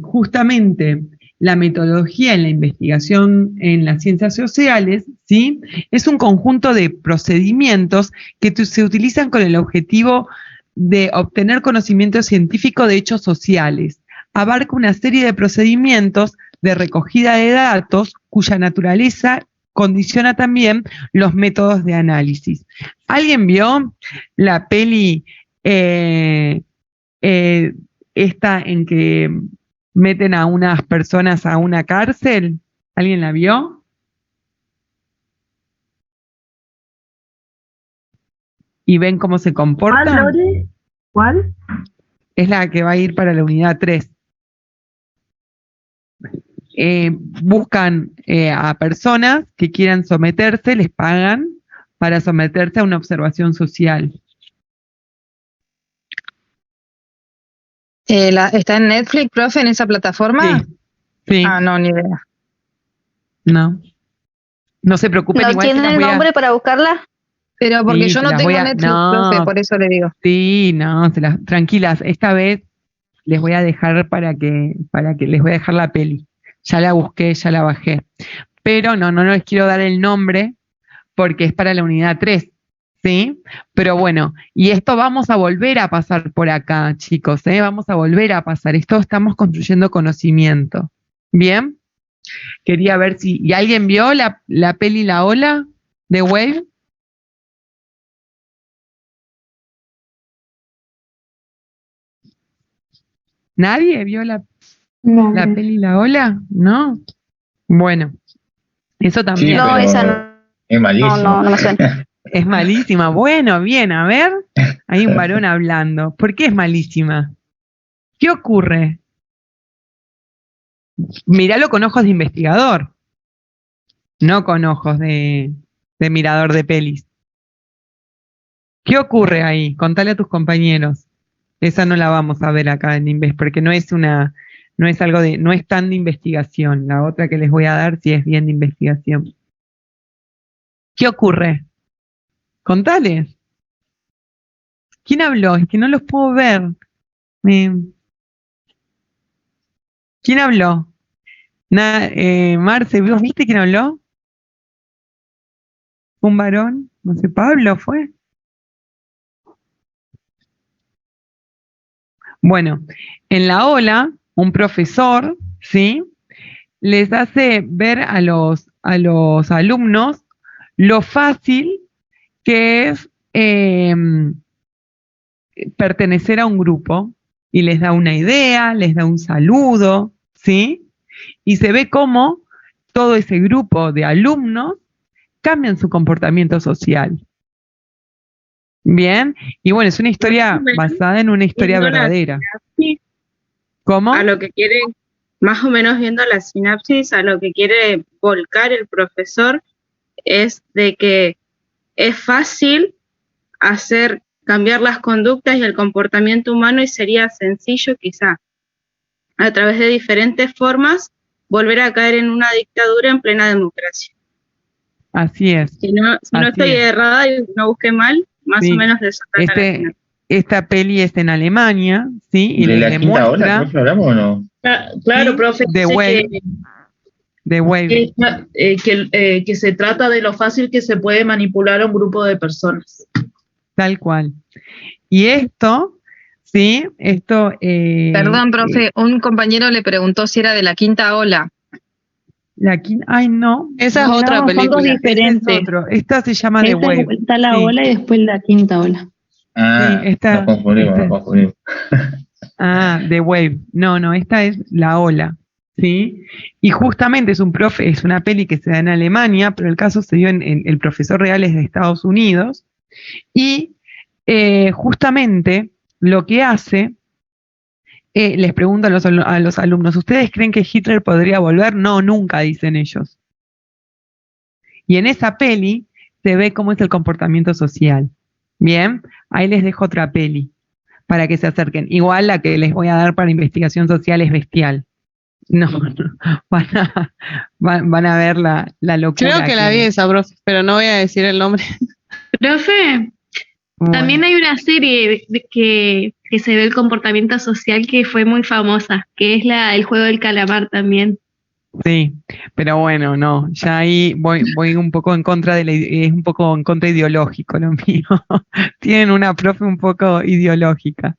justamente la metodología en la investigación en las ciencias sociales, ¿sí? Es un conjunto de procedimientos que se utilizan con el objetivo de obtener conocimiento científico de hechos sociales. Abarca una serie de procedimientos de recogida de datos cuya naturaleza condiciona también los métodos de análisis. ¿Alguien vio la peli esta en que meten a unas personas a una cárcel? ¿Alguien la vio? ¿Y ven cómo se comportan? ¿Cuál, Lore? ¿Cuál? Es la que va a ir para la unidad 3. buscan a personas que quieran someterse, les pagan para someterse a una observación social. ¿Está en Netflix, profe, en esa plataforma? Sí. Ah, no, ni idea. No. No se preocupen, ¿No igual se tiene las el voy a... nombre para buscarla? Pero porque Sí, yo se no las tengo voy a- Netflix, no. profe, por eso le digo. Sí, no, tranquilas, esta vez les voy a dejar para que les voy a dejar la peli. Ya la busqué, ya la bajé. Pero no les quiero dar el nombre porque es para la unidad 3, ¿sí? Pero bueno, y esto vamos a volver a pasar por acá, chicos, ¿eh? Vamos a volver a pasar. Esto estamos construyendo conocimiento. ¿Bien? Quería ver si... ¿Y alguien vio la peli La Ola de Wave? ¿Nadie vio la peli La Ola? ¿No? Bueno, eso Sí, también. No, pero esa no. es malísimo. No me suena. Es malísima. Bueno, bien, a ver. Hay un varón hablando. ¿Por qué es malísima? ¿Qué ocurre? Míralo con ojos de investigador, no con ojos de mirador de pelis. ¿Qué ocurre ahí? Contale a tus compañeros. Esa no la vamos a ver acá en Inves, porque no es no es tan de investigación. La otra que les voy a dar sí es bien de investigación. ¿Qué ocurre? Contales. ¿Quién habló? Es que no los puedo ver. ¿Quién habló? Marce, ¿vos viste quién habló? ¿Un varón? No sé, Pablo fue. Bueno, en la ola, un profesor, ¿sí? Les hace ver a los alumnos lo fácil que es pertenecer a un grupo y les da una idea, les da un saludo, ¿sí? Y se ve cómo todo ese grupo de alumnos cambian su comportamiento social. Bien, y bueno, es una historia basada en una historia verdadera. ¿Cómo? A lo que quiere, más o menos viendo la sinapsis, a lo que quiere volcar el profesor es de que es fácil cambiar las conductas y el comportamiento humano y sería sencillo quizá a través de diferentes formas volver a caer en una dictadura en plena democracia. Así es. Si no estoy errada y no busqué mal, más o menos de eso trata la sinapsis. Esta peli es en Alemania, ¿sí? Y ¿De les la quinta ola, demuestra... profe, hablamos o no? Claro, Sí, profe, de Wave. De Wave. que se trata de lo fácil que se puede manipular a un grupo de personas. Tal cual. Y esto, ¿sí? Esto... Perdón, profe, un compañero le preguntó si era de la quinta ola. Ay, no. Esa es otra No, son dos película. diferentes. Es otro. Esta se llama The Wave. Está la Sí. ola y después la quinta ola. Ah, Sí, esta- nos confundimos. Ah, The Wave. No, esta es La Ola, ¿sí? Y justamente es una peli que se da en Alemania, pero el caso se dio en el profesor real es de Estados Unidos, y justamente lo que hace, les pregunto a los alumnos, ¿ustedes creen que Hitler podría volver? No, nunca, dicen ellos. Y en esa peli se ve cómo es el comportamiento social. Bien, ahí les dejo otra peli para que se acerquen. Igual la que les voy a dar para investigación social es bestial. No, van a ver la locura. Creo que la vi esa, profe, pero no voy a decir el nombre. Profe, Bueno, también hay una serie que se ve el comportamiento social que fue muy famosa, que es el juego del calamar también. sí, pero bueno, no, ya ahí voy un poco en contra es un poco en contra ideológico lo mío. Tienen una profe un poco ideológica.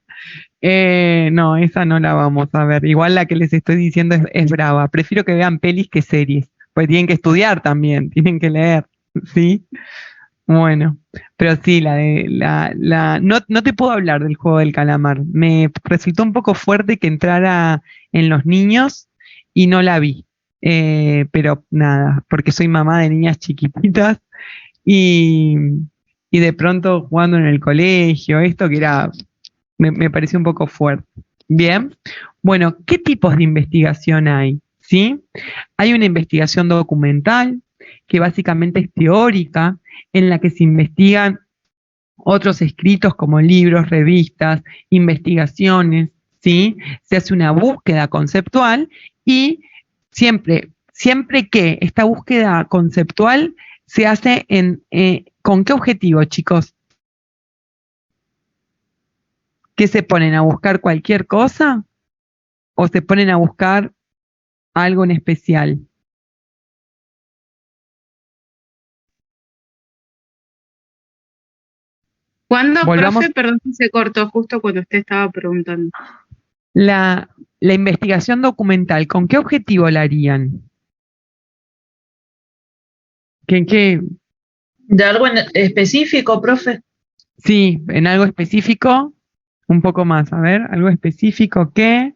No, esa no la vamos a ver. Igual la que les estoy diciendo es brava. Prefiero que vean pelis que series, pues tienen que estudiar también, tienen que leer, ¿sí? Bueno, pero sí, no te puedo hablar del juego del calamar. Me resultó un poco fuerte que entrara en los niños y no la vi. Pero nada, porque soy mamá de niñas chiquititas y de pronto jugando en el colegio, esto que me pareció un poco fuerte. Bien, bueno, ¿qué tipos de investigación hay? ¿sí? Hay una investigación documental, que básicamente es teórica, en la que se investigan otros escritos como libros, revistas, investigaciones, ¿sí? Se hace una búsqueda conceptual y siempre que esta búsqueda conceptual se hace ¿con qué objetivo, chicos? ¿Qué se ponen a buscar cualquier cosa? ¿O se ponen a buscar algo en especial? ¿Cuándo, Volvamos. profe? Perdón, se cortó justo cuando usted estaba preguntando. La investigación documental, ¿con qué objetivo la harían? ¿Qué? ¿De algo en específico, profe? Sí, en algo específico, un poco más, a ver, algo específico que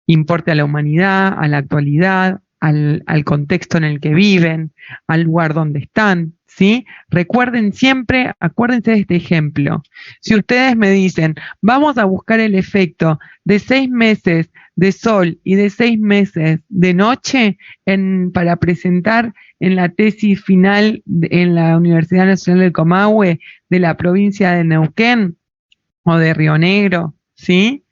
importe a la humanidad, a la actualidad, al contexto en el que viven, al lugar donde están, ¿sí? Recuerden siempre, acuérdense de este ejemplo. Si ustedes me dicen, vamos a buscar el efecto de 6 meses de sol y de 6 meses de noche para presentar en la tesis final en la Universidad Nacional del Comahue de la provincia de Neuquén o de Río Negro, ¿sí?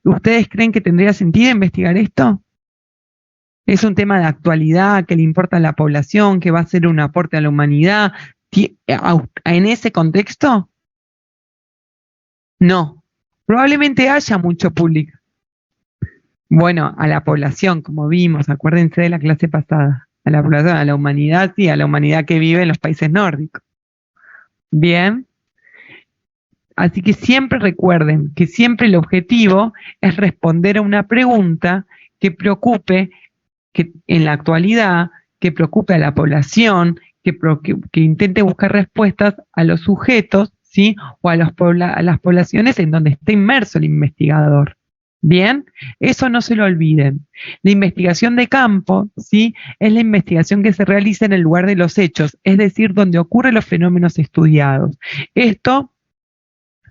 ¿Ustedes creen que tendría sentido investigar esto? ¿Es un tema de actualidad que le importa a la población, que va a ser un aporte a la humanidad en ese contexto? No. Probablemente haya mucho público. Bueno, a la población, como vimos, acuérdense de la clase pasada. A la población, a la humanidad, sí, a la humanidad que vive en los países nórdicos. Bien. Así que siempre recuerden que siempre el objetivo es responder a una pregunta que preocupe en la actualidad, que preocupe a la población, que intente buscar respuestas a los sujetos, ¿sí? O a las poblaciones en donde esté inmerso el investigador. Bien, eso no se lo olviden. La investigación de campo, ¿sí? Es la investigación que se realiza en el lugar de los hechos, es decir, donde ocurren los fenómenos estudiados. Esto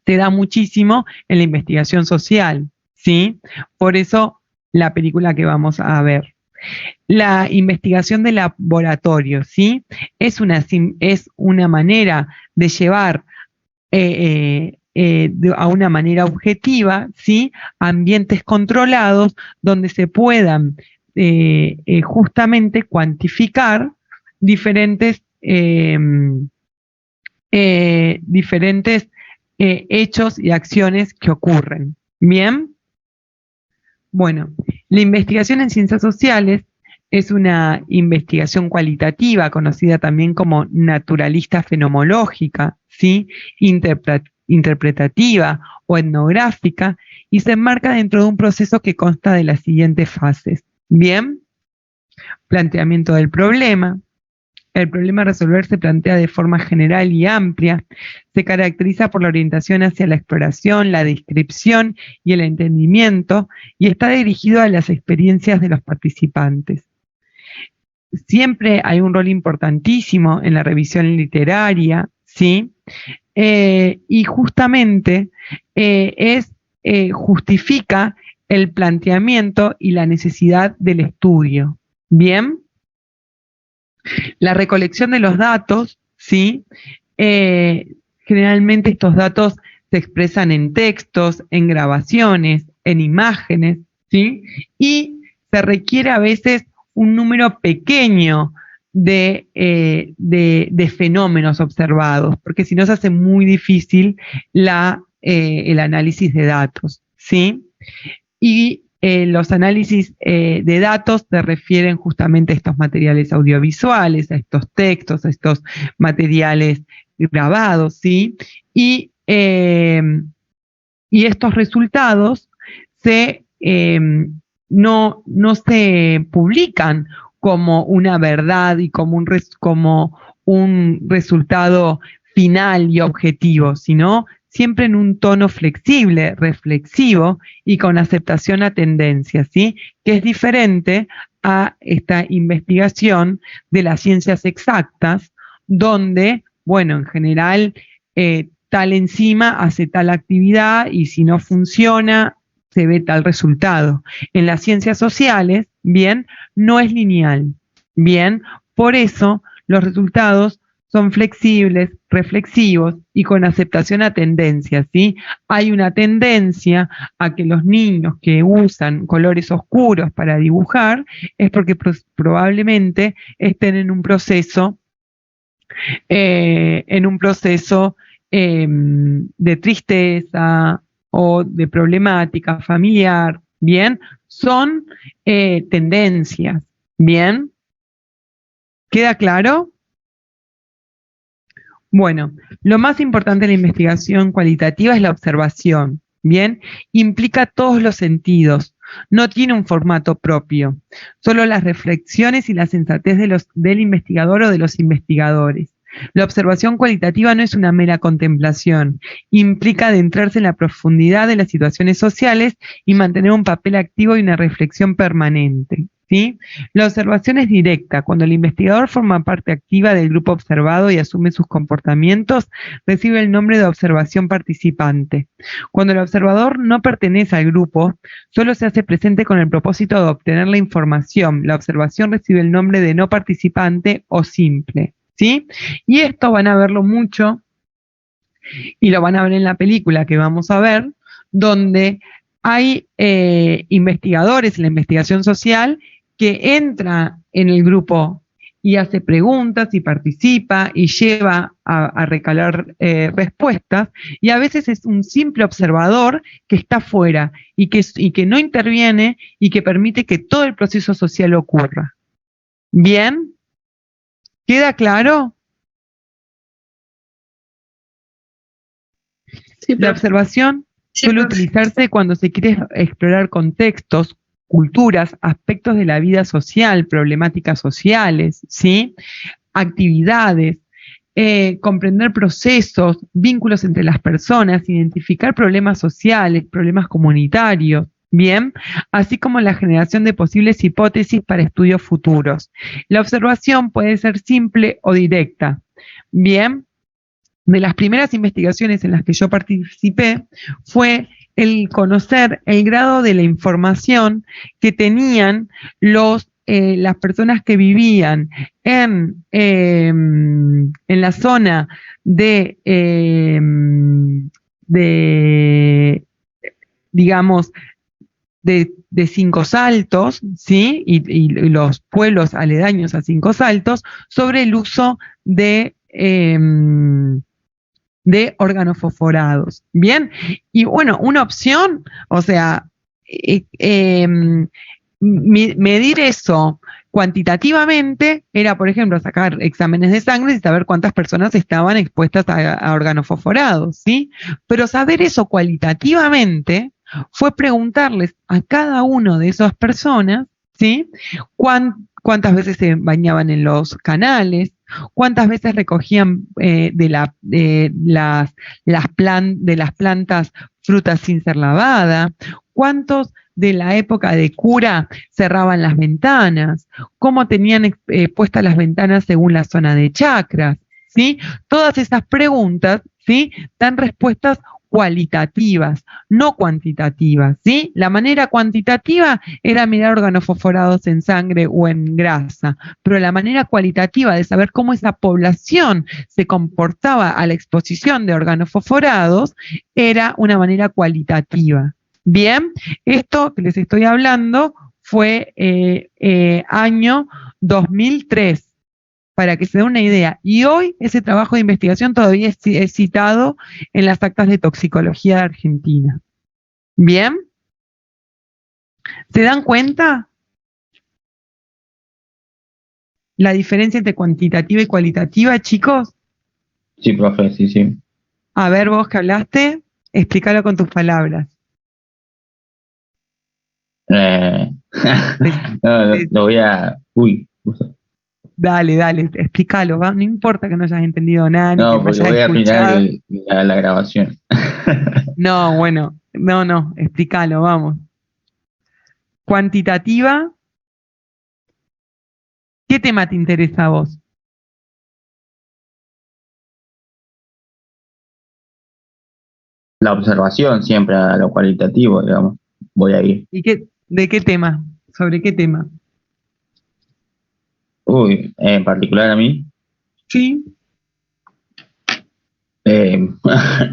se da muchísimo en la investigación social, ¿sí? Por eso la película que vamos a ver. La investigación de laboratorio, ¿sí? Es una manera de llevar a una manera objetiva, ¿sí? Ambientes controlados donde se puedan justamente cuantificar diferentes hechos y acciones que ocurren. ¿Bien? Bueno, la investigación en ciencias sociales es una investigación cualitativa, conocida también como naturalista fenomenológica, ¿sí? Interpretativa o etnográfica, y se enmarca dentro de un proceso que consta de las siguientes fases. Bien, planteamiento del problema. El problema a resolver se plantea de forma general y amplia. Se caracteriza por la orientación hacia la exploración, la descripción y el entendimiento, y está dirigido a las experiencias de los participantes. Siempre hay un rol importantísimo en la revisión literaria, ¿sí? Y justamente justifica el planteamiento y la necesidad del estudio. ¿Bien? La recolección de los datos, ¿sí? Generalmente estos datos se expresan en textos, en grabaciones, en imágenes, ¿sí? Y se requiere a veces un número pequeño de fenómenos observados, porque si no se hace muy difícil el análisis de datos, ¿sí? Y los análisis de datos se refieren justamente a estos materiales audiovisuales, a estos textos, a estos materiales grabados, ¿sí? Y estos resultados no se publican como una verdad y como un resultado final y objetivo, sino siempre en un tono flexible, reflexivo y con aceptación a tendencias, ¿sí? Que es diferente a esta investigación de las ciencias exactas, donde, bueno, en general tal enzima hace tal actividad y si no funciona, se ve tal resultado. En las ciencias sociales, bien, no es lineal, bien, por eso los resultados son flexibles, reflexivos y con aceptación a tendencias, ¿sí? Hay una tendencia a que los niños que usan colores oscuros para dibujar es porque probablemente estén en un proceso de tristeza o de problemática familiar, ¿bien? Son tendencias, ¿bien? ¿Queda claro? Bueno, lo más importante en la investigación cualitativa es la observación, ¿bien? Implica todos los sentidos, no tiene un formato propio, solo las reflexiones y la sensatez del investigador o de los investigadores. La observación cualitativa no es una mera contemplación, implica adentrarse en la profundidad de las situaciones sociales y mantener un papel activo y una reflexión permanente, ¿sí? La observación es directa. Cuando el investigador forma parte activa del grupo observado y asume sus comportamientos, recibe el nombre de observación participante. Cuando el observador no pertenece al grupo, solo se hace presente con el propósito de obtener la información. La observación recibe el nombre de no participante o simple, ¿sí? Y esto van a verlo mucho, y lo van a ver en la película que vamos a ver, donde hay investigadores en la investigación social que entra en el grupo y hace preguntas y participa y lleva a recalar respuestas, y a veces es un simple observador que está fuera y que no interviene y que permite que todo el proceso social ocurra. ¿Bien? ¿Queda claro? Sí, La observación suele utilizarse cuando se quiere explorar contextos, culturas, aspectos de la vida social, problemáticas sociales, ¿sí? Actividades, comprender procesos, vínculos entre las personas, identificar problemas sociales, problemas comunitarios, ¿bien? Así como la generación de posibles hipótesis para estudios futuros. La observación puede ser simple o directa, ¿bien? De las primeras investigaciones en las que yo participé fue el conocer el grado de la información que tenían las personas que vivían en la zona digamos, de Cinco Saltos, ¿sí? Y los pueblos aledaños a Cinco Saltos, sobre el uso de organofosforados, ¿bien? Y bueno, una opción, o sea, medir eso cuantitativamente era, por ejemplo, sacar exámenes de sangre y saber cuántas personas estaban expuestas a organofosforados, ¿sí? Pero saber eso cualitativamente fue preguntarles a cada uno de esas personas, ¿sí? Cuántas veces se bañaban en los canales, cuántas veces recogían de las plantas frutas sin ser lavada, cuántos de la época de cura cerraban las ventanas, cómo tenían puestas las ventanas según la zona de chakras, ¿sí? Todas esas preguntas, ¿sí? Dan respuestas cualitativas, no cuantitativas, ¿sí? La manera cuantitativa era mirar organofosforados en sangre o en grasa, pero la manera cualitativa de saber cómo esa población se comportaba a la exposición de organofosforados era una manera cualitativa. Bien, esto que les estoy hablando fue año 2003, para que se dé una idea. Y hoy ese trabajo de investigación todavía es citado en las actas de toxicología de Argentina. ¿Bien? ¿Se dan cuenta? La diferencia entre cuantitativa y cualitativa, chicos. Sí, profe, sí, sí. A ver, vos que hablaste, explícalo con tus palabras. No, lo voy a... Uy, Dale, explícalo, ¿va? No importa que no hayas entendido nada, ni no, que no porque hayas voy a escuchado. arruinar la grabación. No, bueno, no, explícalo, vamos. Cuantitativa, ¿qué tema te interesa a vos? la observación siempre a lo cualitativo, digamos, voy a ir. ¿Y de qué tema? ¿Sobre qué tema? Uy, en particular a mí, Sí.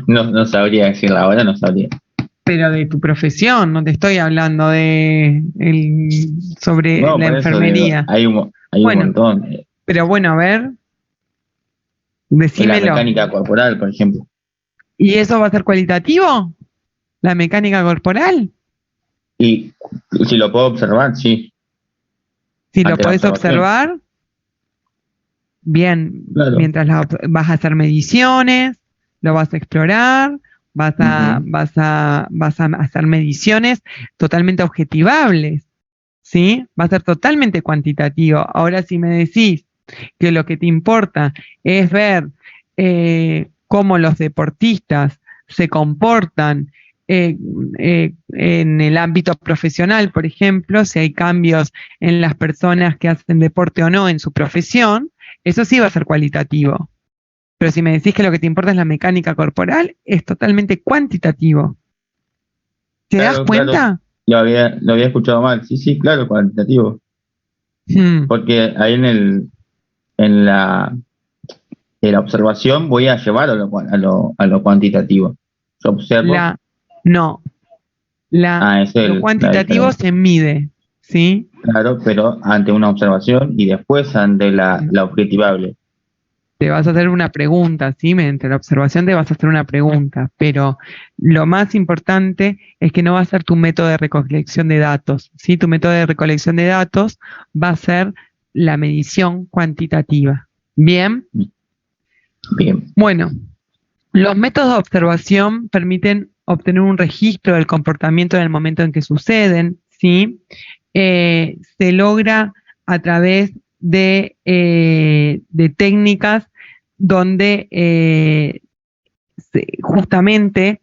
no sabría decirla ahora, no sabría. Pero de tu profesión, no te estoy hablando sobre No, la por eso digo, enfermería. hay un Bueno, montón. pero bueno, a ver, La decímelo. mecánica corporal, por ejemplo. ¿Y eso va a ser cualitativo? ¿La mecánica corporal? Y si lo puedo observar, sí. Si lo Ante la podés observación. observar, bien, Claro. mientras vas a hacer mediciones, lo vas a explorar, vas a hacer mediciones totalmente objetivables, ¿sí? Va a ser totalmente cuantitativo. Ahora, si me decís que lo que te importa es ver cómo los deportistas se comportan en el ámbito profesional, por ejemplo, si hay cambios en las personas que hacen deporte o no en su profesión, eso sí va a ser cualitativo. Pero si me decís que lo que te importa es la mecánica corporal, es totalmente cuantitativo. ¿Te das cuenta? Claro. Lo había escuchado mal. Sí, claro, cualitativo. Porque ahí en la observación voy a llevar a lo cuantitativo. Yo observo. Lo cuantitativo se mide, ¿sí? Claro, pero ante una observación y después ante la objetivable. Te vas a hacer una pregunta, ¿sí? Mediante la observación te vas a hacer una pregunta, pero lo más importante es que no va a ser tu método de recolección de datos, ¿sí? Tu método de recolección de datos va a ser la medición cuantitativa. ¿Bien? Bien. Bueno, los métodos de observación permiten obtener un registro del comportamiento en el momento en que suceden, ¿sí? Se logra a través de técnicas donde justamente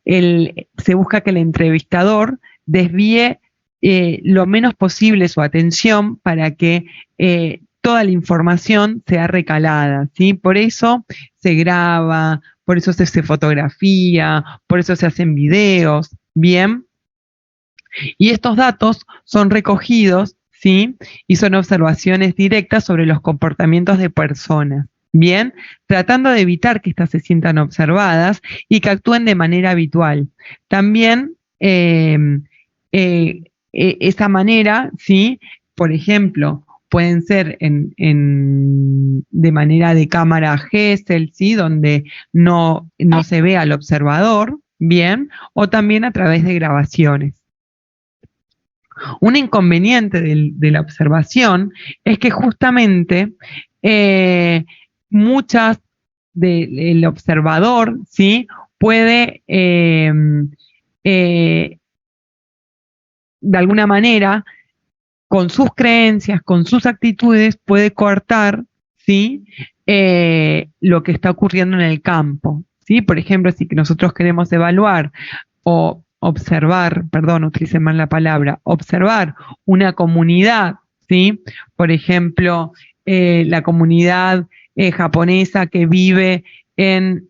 se busca que el entrevistador desvíe lo menos posible su atención para que toda la información sea recalada, ¿sí? Por eso se graba, por eso se hace fotografía, por eso se hacen videos, ¿bien? Y estos datos son recogidos, ¿sí? Y son observaciones directas sobre los comportamientos de personas, ¿bien? Tratando de evitar que éstas se sientan observadas y que actúen de manera habitual. También esa manera, ¿sí? Por ejemplo, pueden ser de manera de cámara Gesell, ¿sí? Donde no se ve al observador, ¿bien? O también a través de grabaciones. Un inconveniente de la observación es que justamente muchas del observador, ¿sí? Puede de alguna manera, con sus creencias, con sus actitudes, puede coartar, ¿sí? Lo que está ocurriendo en el campo, ¿sí? Por ejemplo, si nosotros queremos evaluar o observar, perdón, utilicé mal la palabra, observar una comunidad, ¿sí? Por ejemplo, la comunidad japonesa que vive en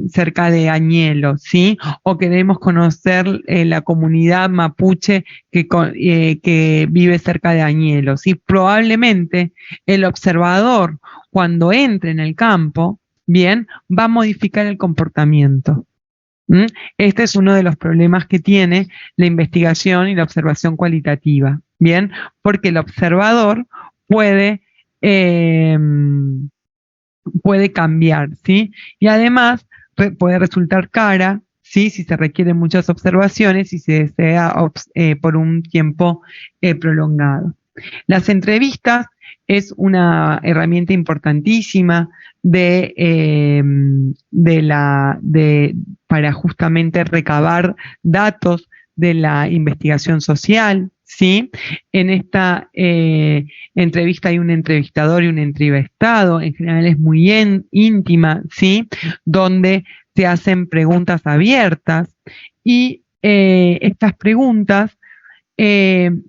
cerca de Añelo, ¿sí? O queremos conocer la comunidad mapuche que vive cerca de Añelo, ¿sí? Probablemente el observador, cuando entre en el campo, bien, va a modificar el comportamiento. Este es uno de los problemas que tiene la investigación y la observación cualitativa, ¿bien? Porque el observador puede cambiar, ¿sí? Y además puede resultar cara, ¿sí? Si se requieren muchas observaciones y se desea por un tiempo prolongado. Las entrevistas es una herramienta importantísima para justamente recabar datos de la investigación social, ¿sí? En esta entrevista hay un entrevistador y un entrevistado, en general es muy íntima, ¿sí? Donde se hacen preguntas abiertas y estas preguntas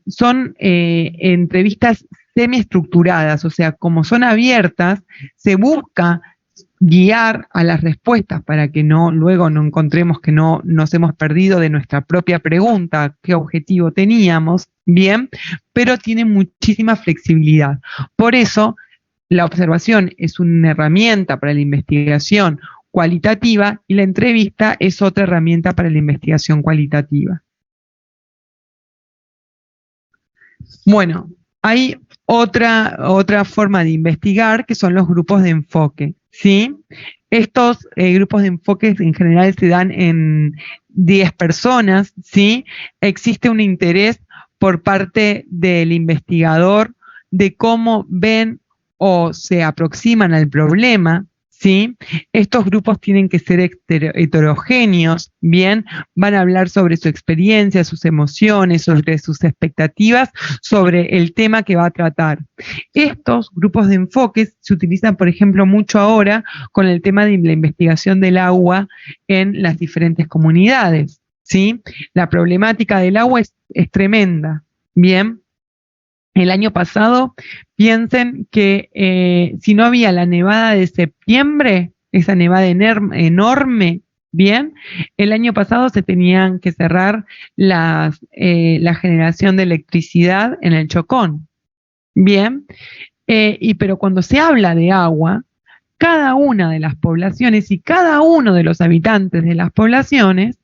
son entrevistas semiestructuradas, o sea, como son abiertas, se busca guiar a las respuestas para que luego no encontremos que no nos hemos perdido de nuestra propia pregunta, qué objetivo teníamos, bien, pero tiene muchísima flexibilidad. Por eso, la observación es una herramienta para la investigación cualitativa y la entrevista es otra herramienta para la investigación cualitativa. Bueno, hay otra forma de investigar que son los grupos de enfoque, ¿sí? Estos grupos de enfoque en general se dan en 10 personas, ¿sí? Existe un interés por parte del investigador de cómo ven o se aproximan al problema, ¿sí? Estos grupos tienen que ser heterogéneos, ¿bien? Van a hablar sobre su experiencia, sus emociones, sobre sus expectativas, sobre el tema que va a tratar. Estos grupos de enfoques se utilizan, por ejemplo, mucho ahora con el tema de la investigación del agua en las diferentes comunidades, ¿sí? La problemática del agua es tremenda, ¿bien? El año pasado, piensen que si no había la nevada de septiembre, esa nevada enorme, bien, el año pasado se tenían que cerrar la generación de electricidad en el Chocón, bien, pero cuando se habla de agua, cada una de las poblaciones y cada uno de los habitantes de las poblaciones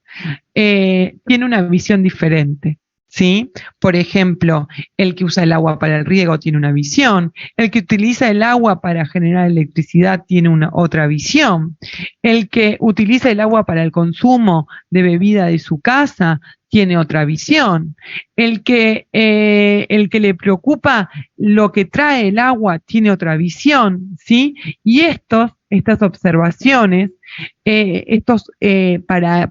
tiene una visión diferente. ¿Sí? Por ejemplo, el que usa el agua para el riego tiene una visión, el que utiliza el agua para generar electricidad tiene otra visión, el que utiliza el agua para el consumo de bebida de su casa tiene otra visión, el que le preocupa lo que trae el agua tiene otra visión, ¿sí? Y estas observaciones,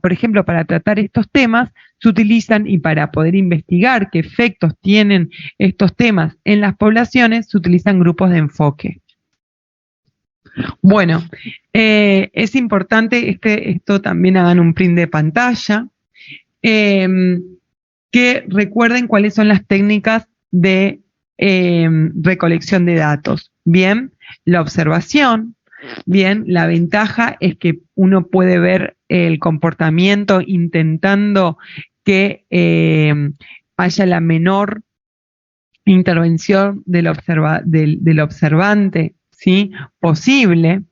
por ejemplo, para tratar estos temas, se utilizan y para poder investigar qué efectos tienen estos temas en las poblaciones, se utilizan grupos de enfoque. Bueno, es importante esto también hagan un print de pantalla, que recuerden cuáles son las técnicas de recolección de datos. Bien, la observación. Bien, la ventaja es que uno puede ver el comportamiento intentando que haya la menor intervención del observante, ¿sí? Posible.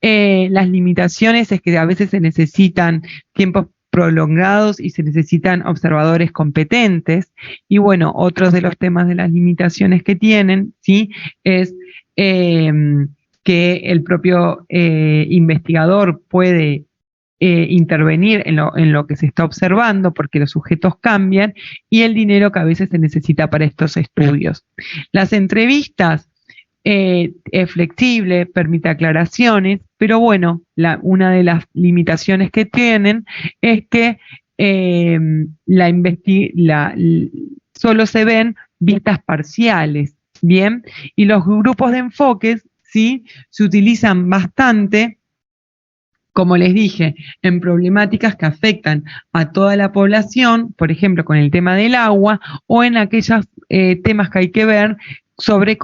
Las limitaciones es que a veces se necesitan tiempos prolongados y se necesitan observadores competentes. Y bueno, otros de los temas de las limitaciones que tienen, ¿sí? Es que el propio investigador puede intervenir en lo que se está observando porque los sujetos cambian y el dinero que a veces se necesita para estos estudios. Las entrevistas es flexible, permite aclaraciones, pero bueno, una de las limitaciones que tienen es que solo se ven vistas parciales, ¿bien? Y los grupos de enfoques, ¿sí? Se utilizan bastante, como les dije, en problemáticas que afectan a toda la población, por ejemplo, con el tema del agua, o en aquellos temas que hay que ver sobre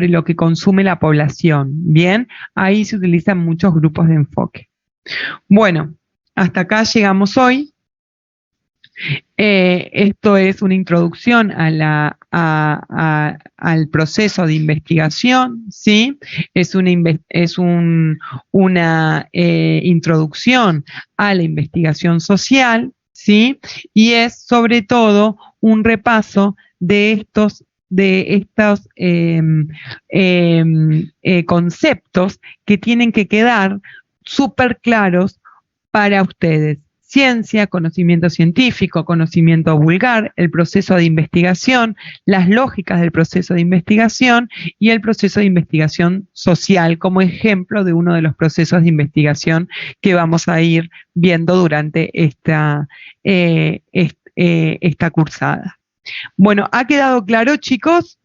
lo que consume la población, ¿bien? Ahí se utilizan muchos grupos de enfoque. Bueno, hasta acá llegamos hoy. Esto es una introducción al proceso de investigación, ¿sí? Es una introducción a la investigación social, ¿sí? Y es sobre todo un repaso de estos conceptos que tienen que quedar súper claros para ustedes. Ciencia, conocimiento científico, conocimiento vulgar, el proceso de investigación, las lógicas del proceso de investigación y el proceso de investigación social como ejemplo de uno de los procesos de investigación que vamos a ir viendo durante esta cursada. Bueno, ¿ha quedado claro, chicos?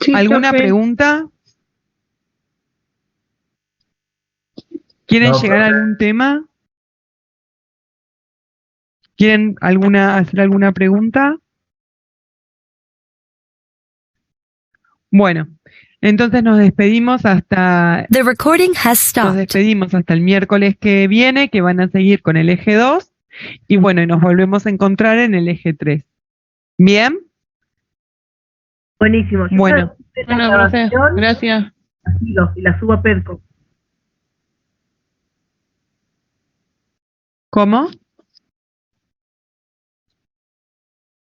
Sí, ¿Alguna profe. pregunta? ¿Quieren llegar a algún tema? ¿Quieren hacer alguna pregunta? Bueno, Entonces nos despedimos hasta... The recording has Nos stopped. despedimos hasta el miércoles que viene, que van a seguir con el eje 2. Y bueno, y nos volvemos a encontrar en el eje 3. ¿Bien? Buenísimo. Yo Bueno. ya hice la Bueno, profe, grabación, gracias. y la subo a Perco. ¿Cómo?